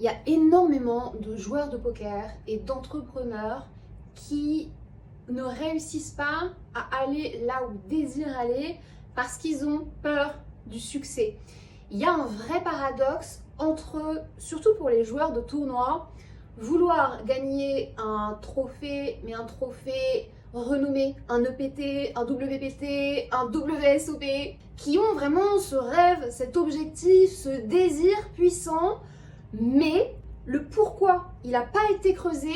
Il y a énormément de joueurs de poker et d'entrepreneurs qui ne réussissent pas à aller là où ils désirent aller parce qu'ils ont peur du succès. Il y a un vrai paradoxe entre, surtout pour les joueurs de tournois, vouloir gagner un trophée, mais un trophée renommé, un EPT, un WPT, un WSOP, qui ont vraiment ce rêve, cet objectif, ce désir puissant, mais le pourquoi il n'a pas été creusé,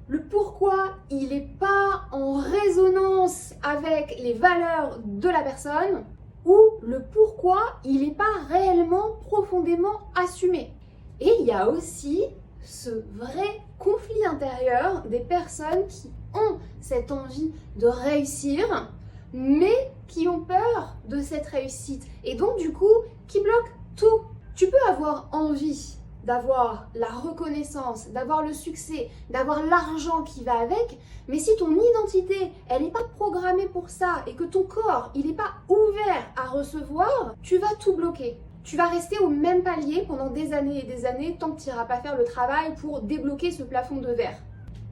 le pourquoi il n'est pas en résonance avec les valeurs de la personne, ou le pourquoi il n'est pas réellement profondément assumé. Et il y a aussi ce vrai conflit intérieur des personnes qui ont cette envie de réussir, mais qui ont peur de cette réussite. Et donc du coup, qui bloquent tout. Tu peux avoir envie d'avoir la reconnaissance, d'avoir le succès, d'avoir l'argent qui va avec, mais si ton identité, elle n'est pas programmée pour ça et que ton corps, il n'est pas ouvert à recevoir, tu vas tout bloquer. Tu vas rester au même palier pendant des années et des années tant que tu n'iras pas faire le travail pour débloquer ce plafond de verre.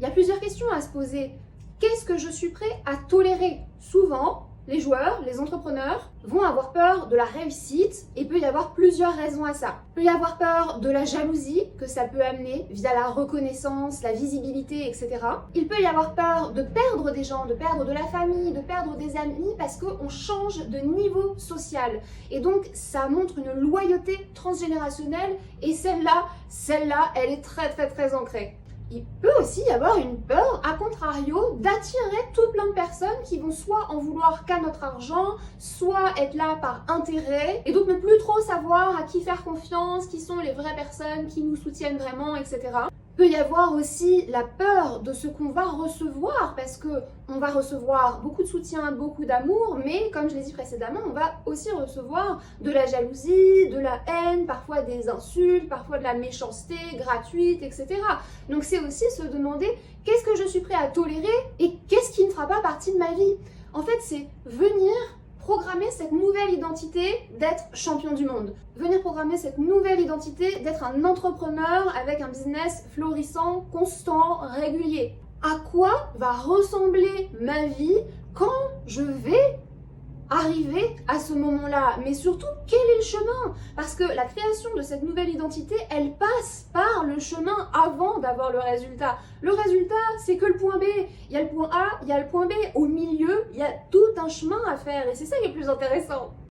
Il y a plusieurs questions à se poser. Qu'est-ce que je suis prêt à tolérer? Souvent, les joueurs, les entrepreneurs vont avoir peur de la réussite et il peut y avoir plusieurs raisons à ça. Il peut y avoir peur de la jalousie que ça peut amener via la reconnaissance, la visibilité, etc. Il peut y avoir peur de perdre des gens, de perdre de la famille, de perdre des amis parce qu'on change de niveau social. Et donc, ça montre une loyauté transgénérationnelle et celle-là, elle est très ancrée. Il peut aussi y avoir une peur, à contrario, d'attirer tout plein de personnes qui vont soit en vouloir qu'à notre argent, soit être là par intérêt, et donc ne plus trop savoir à qui faire confiance, qui sont les vraies personnes qui nous soutiennent vraiment, etc. Il peut y avoir aussi la peur de ce qu'on va recevoir, parce que on va recevoir beaucoup de soutien, beaucoup d'amour, mais comme je l'ai dit précédemment, on va aussi recevoir de la jalousie, de la haine, parfois des insultes, parfois de la méchanceté gratuite, etc. Donc c'est aussi se demander qu'est-ce que je suis prêt à tolérer et qu'est-ce qui ne fera pas partie de ma vie. En fait, c'est venir programmer cette nouvelle identité d'être champion du monde. Venir programmer cette nouvelle identité d'être un entrepreneur avec un business florissant, constant, régulier. À quoi va ressembler ma vie quand je vais arriver à ce moment-là? Mais surtout, quel est le chemin? Parce que la création de cette nouvelle identité, elle passe par le chemin avant d'avoir le résultat. Le résultat, c'est que le point B. Il y a le point A, il y a le point B. Au milieu, il y a tout un chemin à faire et c'est ça qui est le plus intéressant.